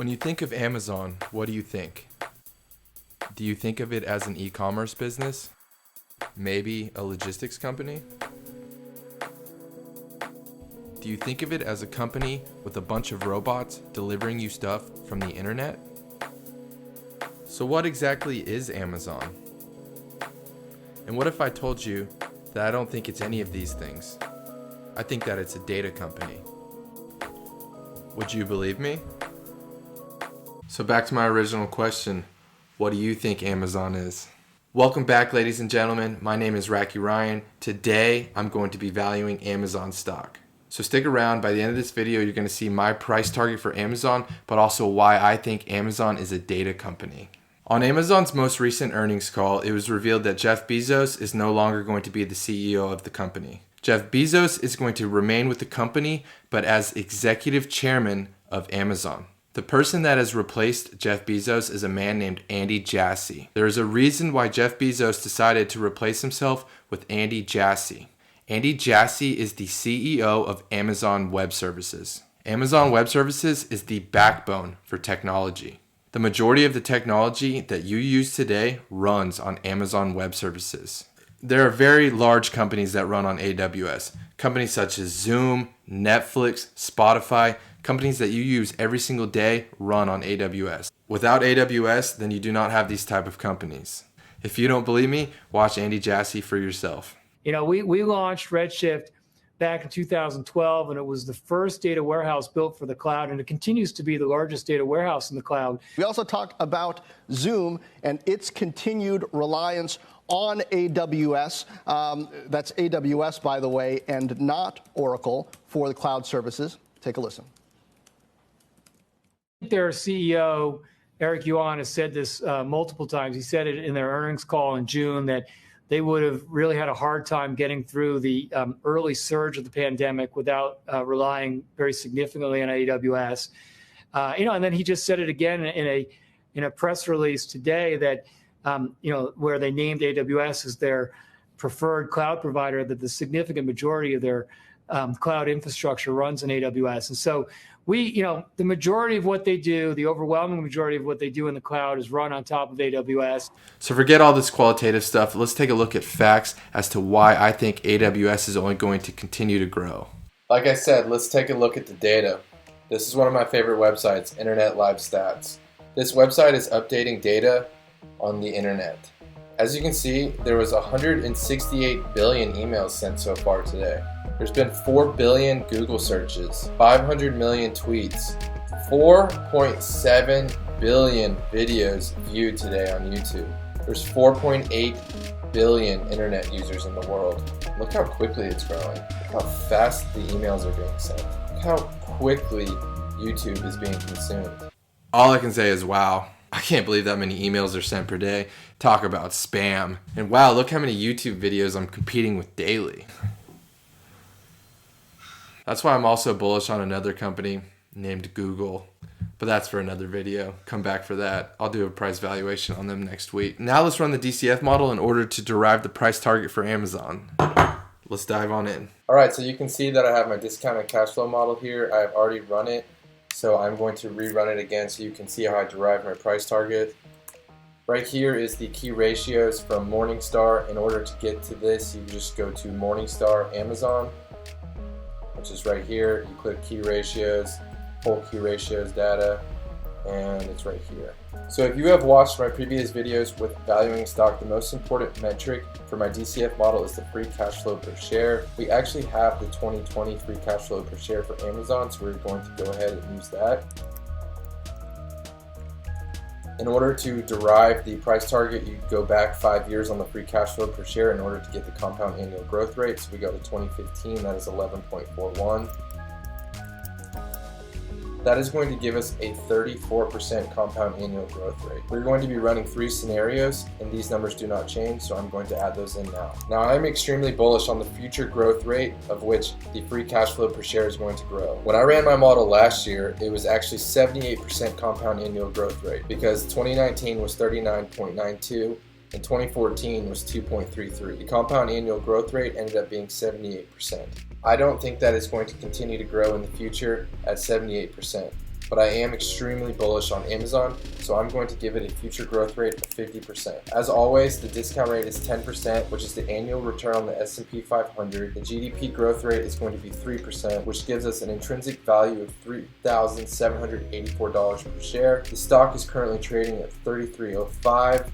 When you think of Amazon, what do you think? Do you think of it as an e-commerce business? Maybe a logistics company? Do you think of it as a company with a bunch of robots delivering you stuff from the internet? So what exactly is Amazon? And what if I told you that I don't think it's any of these things? I think that it's a data company. Would you believe me? So back to my original question, what do you think Amazon is? Welcome back, ladies and gentlemen. My name is Racky Ryan. Today, I'm going to be valuing Amazon stock. So stick around. By the end of this video, you're going to see my price target for Amazon, but also why I think Amazon is a data company. On Amazon's most recent earnings call, it was revealed that Jeff Bezos is no longer going to be the CEO of the company. Jeff Bezos is going to remain with the company, but as executive chairman of Amazon. The person that has replaced Jeff Bezos is a man named Andy Jassy. There is a reason why Jeff Bezos decided to replace himself with Andy Jassy. Andy Jassy is the CEO of Amazon Web Services. Amazon Web Services is the backbone for technology. The majority of the technology that you use today runs on Amazon Web Services. There are very large companies that run on AWS. Companies such as Zoom, Netflix, Spotify, companies that you use every single day run on AWS. Without AWS, then you do not have these type of companies. If you don't believe me, watch Andy Jassy for yourself. You know, we launched Redshift back in 2012, and it was the first data warehouse built for the cloud, and it continues to be the largest data warehouse in the cloud. We also talked about Zoom and its continued reliance on AWS. That's AWS, by the way, and not Oracle for the cloud services. Take a listen. Their CEO, Eric Yuan, has said this multiple times. He said it in their earnings call in June that they would have really had a hard time getting through the early surge of the pandemic without relying very significantly on AWS. And then he just said it again in a press release today that where they named AWS as their preferred cloud provider, that the significant majority of their cloud infrastructure runs in AWS. And so the majority of what they do, the overwhelming majority of what they do in the cloud is run on top of AWS. So forget all this qualitative stuff. Let's take a look at facts as to why I think AWS is only going to continue to grow. Like I said, let's take a look at the data. This is one of my favorite websites, Internet Live Stats. This website is updating data on the internet. As you can see, there was 168 billion emails sent so far today. There's been 4 billion Google searches, 500 million tweets, 4.7 billion videos viewed today on YouTube. There's 4.8 billion internet users in the world. Look how quickly it's growing. Look how fast the emails are being sent. Look how quickly YouTube is being consumed. All I can say is wow. I can't believe that many emails are sent per day. Talk about spam. And wow, look how many YouTube videos I'm competing with daily. That's why I'm also bullish on another company named Google, but that's for another video. Come back for that. I'll do a price valuation on them next week. Now let's run the DCF model in order to derive the price target for Amazon. Let's dive on in. All right, so you can see that I have my discounted cash flow model here. I have already run it, so I'm going to rerun it again so you can see how I derive my price target. Right here is the key ratios from Morningstar. In order to get to this, you just go to Morningstar Amazon, which is right here. You click key ratios, pull key ratios data, and it's right here. So if you have watched my previous videos with valuing stock, the most important metric for my DCF model is the free cash flow per share. We actually have the 2020 free cash flow per share for Amazon, so we're going to go ahead and use that. In order to derive the price target, you go back 5 years on the free cash flow per share in order to get the compound annual growth rate. So we go to 2015, that is 11.41. That is going to give us a 34% compound annual growth rate. We're going to be running 3 scenarios, and these numbers do not change, so I'm going to add those in now. Now I'm extremely bullish on the future growth rate of which the free cash flow per share is going to grow. When I ran my model last year, it was actually 78% compound annual growth rate because 2019 was 39.92 and 2014 was 2.33. The compound annual growth rate ended up being 78%. I don't think that it's going to continue to grow in the future at 78%. but I am extremely bullish on Amazon, so I'm going to give it a future growth rate of 50%. As always, the discount rate is 10%, which is the annual return on the S&P 500. The GDP growth rate is going to be 3%, which gives us an intrinsic value of $3,784 per share. The stock is currently trading at $33.05.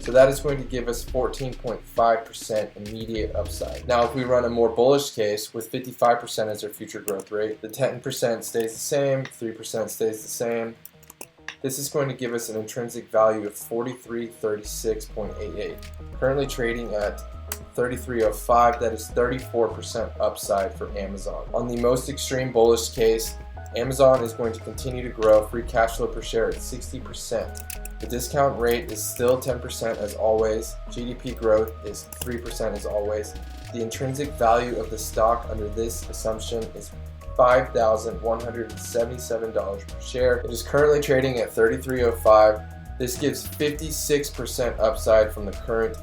So that is going to give us 14.5% immediate upside. Now, if we run a more bullish case with 55% as our future growth rate, the 10% stays the same, 3% stays the same. This is going to give us an intrinsic value of $4336.88. Currently trading at $33.05, that is 34% upside for Amazon. On the most extreme bullish case, Amazon is going to continue to grow free cash flow per share at 60%. The discount rate is still 10% as always. GDP growth is 3% as always. The intrinsic value of the stock under this assumption is $5,177 per share. It is currently trading at $33.05. This gives 56% upside from the current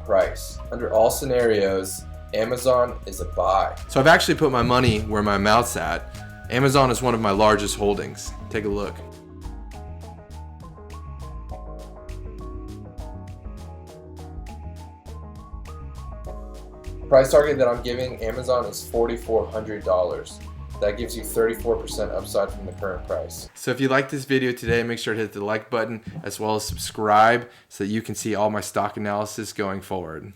price. Under all scenarios, Amazon is a buy. So I've actually put my money where my mouth's at. Amazon is one of my largest holdings. Take a look. Price target that I'm giving Amazon is $4,400. That gives you 34% upside from the current price. So if you like this video today, make sure to hit the like button as well as subscribe so that you can see all my stock analysis going forward.